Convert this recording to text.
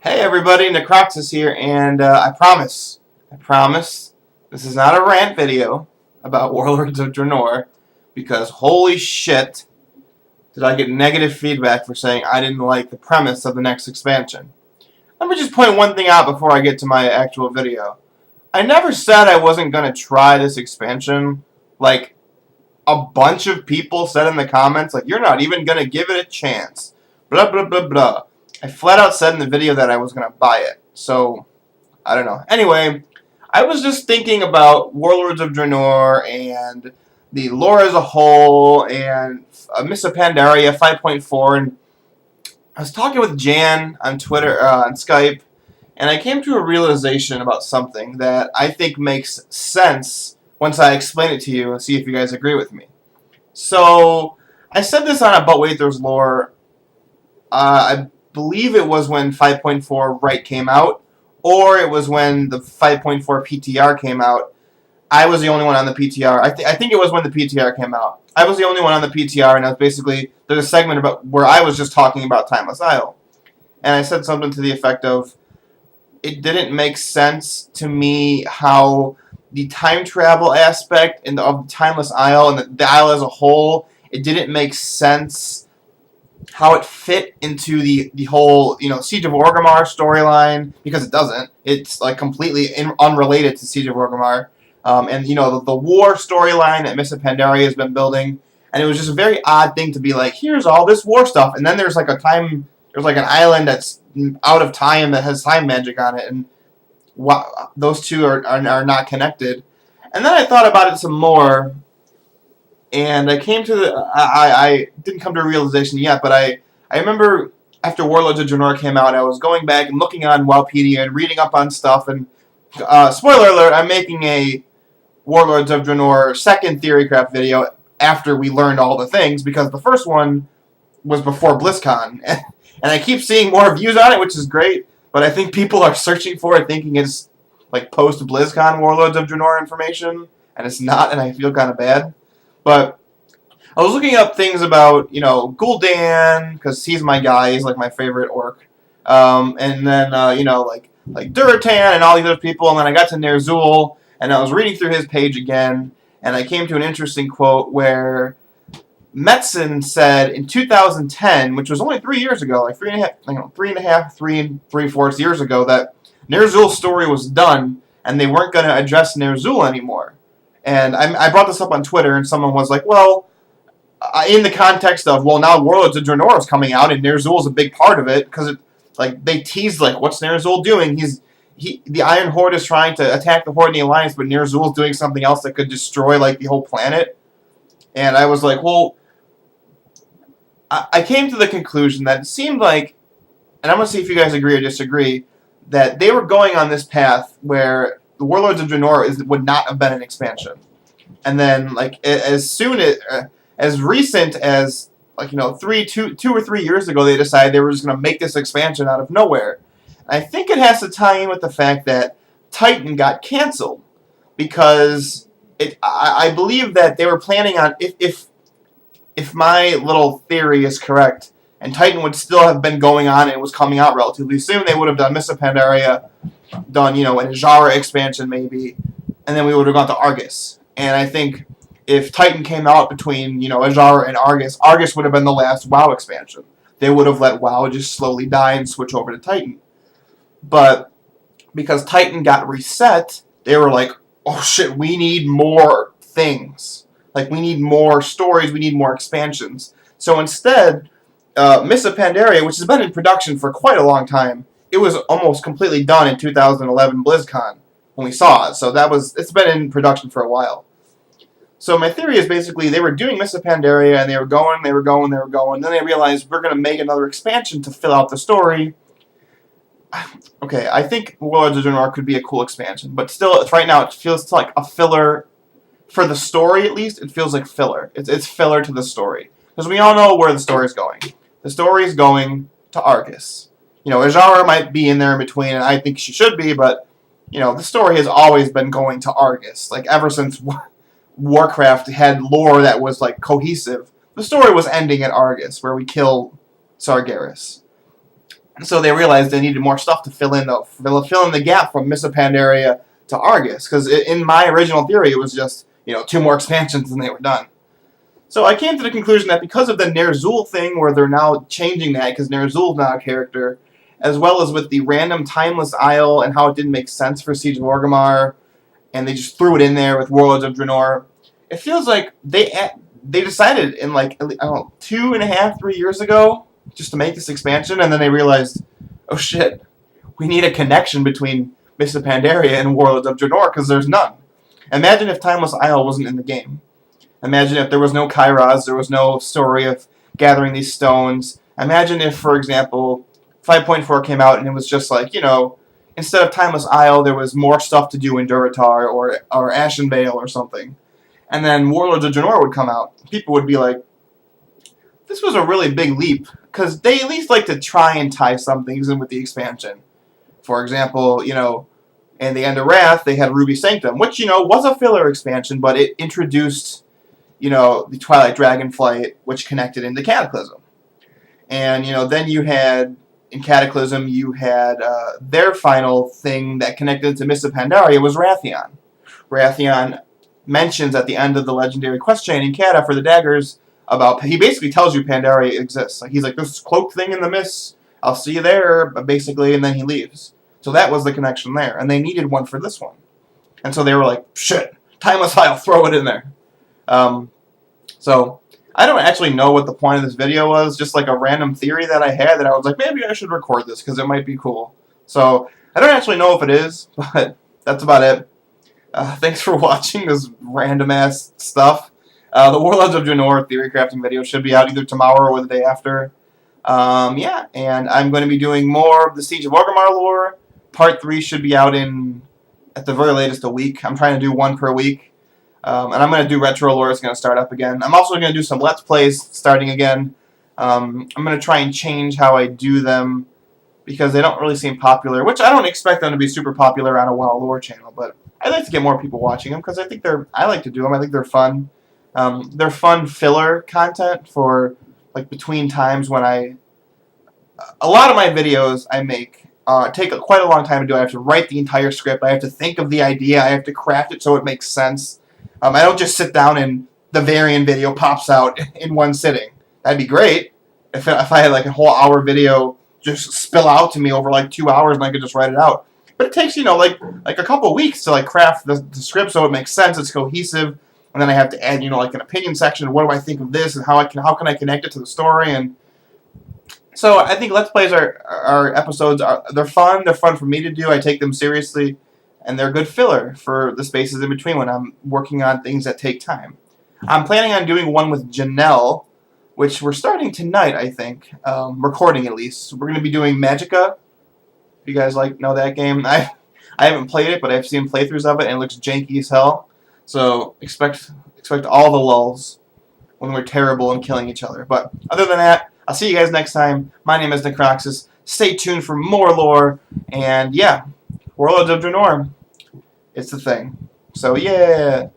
Hey everybody, Necroxis here, and I promise, this is not a rant video about Warlords of Draenor, because holy shit, did I get negative feedback for saying I didn't like the premise of the next expansion. Let me just point one thing out before I get to my actual video. I never said I wasn't going to try this expansion. Like, a bunch of people said in the comments, like, you're not even going to give it a chance. Blah, blah, blah, blah. I flat out said in the video that I was going to buy it. So, I don't know. Anyway, I was just thinking about Warlords of Draenor and the lore as a whole and Mists of Pandaria 5.4. And I was talking with Jan on Twitter, on Skype, and I came to a realization about something that I think makes sense once I explain it to you and see if you guys agree with me. So, I said this on a But Wait There's Lore. I believe it was when 5.4 Right came out, or it was when the 5.4 PTR came out. I was the only one on the PTR. I think it was when the PTR came out. I was the only one on the PTR, and I was basically, there's a segment about where I was just talking about Timeless Isle. And I said something to the effect of, it didn't make sense to me how the time travel aspect of Timeless Isle and the Isle as a whole, it didn't make sense how it fit into the whole, Siege of Orgrimmar storyline, because it doesn't. It's like completely unrelated to Siege of Orgrimmar. And the war storyline that Mists of Pandaria has been building, and it was just a very odd thing to be like, here's all this war stuff, and then there's like an island that's out of time that has time magic on it, and those two are not connected. And then I thought about it some more, and I came to I didn't come to a realization yet, but I remember after Warlords of Draenor came out, I was going back and looking on Wowpedia and reading up on stuff, and spoiler alert, I'm making a Warlords of Draenor second Theorycraft video after we learned all the things, because the first one was before BlizzCon, and I keep seeing more views on it, which is great, but I think people are searching for it thinking it's like post-BlizzCon Warlords of Draenor information, and it's not, and I feel kind of bad. But I was looking up things about, Gul'dan, because he's my guy, he's like my favorite orc. And then, like Durotan and all these other people, and then I got to Ner'zhul, and I was reading through his page again, and I came to an interesting quote where Metzen said in 2010, which was only 3 years ago, like three and 3/4 years ago, that Ner'zhul's story was done, and they weren't going to address Ner'zhul anymore. And I brought this up on Twitter, and someone was like, well, in the context of, well, now Warlords of Draenor is coming out, and Ner'zhul is a big part of it, because they teased, like, what's Ner'zhul doing? The Iron Horde is trying to attack the Horde in the Alliance, but Ner'zhul is doing something else that could destroy, like, the whole planet. And I was like, well, I came to the conclusion that it seemed like, and I'm going to see if you guys agree or disagree, that they were going on this path where the Warlords of Draenor would not have been an expansion. And then, like, as recent as, like, 2 or 3 years ago, they decided they were just going to make this expansion out of nowhere. And I think it has to tie in with the fact that Titan got canceled, because I believe that they were planning on, if my little theory is correct, and Titan would still have been going on and it was coming out relatively soon, they would have done Mists of Pandaria, done, an Ajara expansion maybe, and then we would have gone to Argus. And I think if Titan came out between, Ajara and Argus would have been the last WoW expansion. They would have let WoW just slowly die and switch over to Titan. But because Titan got reset, they were like, oh shit, we need more things. Like, we need more stories, we need more expansions. So instead, Mists of Pandaria, which has been in production for quite a long time, it was almost completely done in 2011 BlizzCon when we saw it. So it's been in production for a while. So my theory is basically they were doing Mists of Pandaria, and they were going. Then they realized we're going to make another expansion to fill out the story. Okay, I think Warlords of Draenor could be a cool expansion, but still, right now it feels like a filler. For the story, at least, it feels like filler. It's filler to the story. Because we all know where the story is going. The story is going to Argus. Ajara might be in there in between, and I think she should be, but, the story has always been going to Argus. Like, ever since Warcraft had lore that was, like, cohesive, the story was ending at Argus, where we kill Sargeras. So they realized they needed more stuff to fill in the gap from Mists of Pandaria to Argus. Because in my original theory, it was just 2 more expansions and they were done. So I came to the conclusion that because of the Ner'zhul thing, where they're now changing that because Ner'zhul's not a character, as well as with the random Timeless Isle and how it didn't make sense for Siege of Orgrimmar, and they just threw it in there with Warlords of Draenor, it feels like they decided in like, I don't know, 2.5, 3 years ago just to make this expansion, and then they realized, oh shit, we need a connection between Mists of Pandaria and Warlords of Draenor because there's none. Imagine if Timeless Isle wasn't in the game. Imagine if there was no Kairos, there was no story of gathering these stones. Imagine if, for example, 5.4 came out and it was just like, instead of Timeless Isle, there was more stuff to do in Durotar or Ashen Vale or something. And then Warlords of Draenor would come out. People would be like, this was a really big leap, because they at least like to try and tie some things in with the expansion. For example, in the End of Wrath, they had Ruby Sanctum, which, was a filler expansion, but it introduced the Twilight Dragonflight, which connected into Cataclysm. And, then you had, in Cataclysm, you had their final thing that connected to Mists of Pandaria was Wrathion. Wrathion mentions at the end of the legendary quest chain in Cata for the daggers about, he basically tells you Pandaria exists. Like, he's like, this cloaked thing in the mists, I'll see you there, basically, and then he leaves. So that was the connection there, and they needed one for this one. And so they were like, shit, Timeless Isle, throw it in there. So I don't actually know what the point of this video was, just like a random theory that I had that I was like, maybe I should record this because it might be cool. So I don't actually know if it is, but that's about it. Thanks for watching this random-ass stuff. The Warlords of Draenor theory crafting video should be out either tomorrow or the day after. Yeah, and I'm going to be doing more of the Siege of Orgrimmar lore. Part 3 should be out in, at the very latest, a week. I'm trying to do 1 per week. And I'm going to do retro lore. It's going to start up again. I'm also going to do some Let's Plays starting again. I'm going to try and change how I do them because they don't really seem popular, which I don't expect them to be super popular on a WoW lore channel, but I'd like to get more people watching them because I like to do them. I think they're fun. They're fun filler content for like between times when a lot of my videos I make take quite a long time to do. I have to write the entire script. I have to think of the idea. I have to craft it so it makes sense. I don't just sit down and the Varian video pops out in one sitting. That'd be great if I had like a whole hour video just spill out to me over like 2 hours and I could just write it out. But it takes, like a couple weeks to like craft the script so it makes sense, it's cohesive, and then I have to add, like an opinion section. What do I think of this, and how can I connect it to the story? And so I think Let's Plays are episodes they're fun. They're fun for me to do. I take them seriously, and they're good filler for the spaces in between when I'm working on things that take time. I'm planning on doing one with Janelle, which we're starting tonight, I think. Recording at least. We're going to be doing Magicka. If you guys know that game, I haven't played it, but I've seen playthroughs of it, and it looks janky as hell. So expect all the lulls when we're terrible and killing each other. But other than that, I'll see you guys next time. My name is Necroxis. Stay tuned for more lore, and yeah, Warlords of Draenor. It's the thing. So yeah.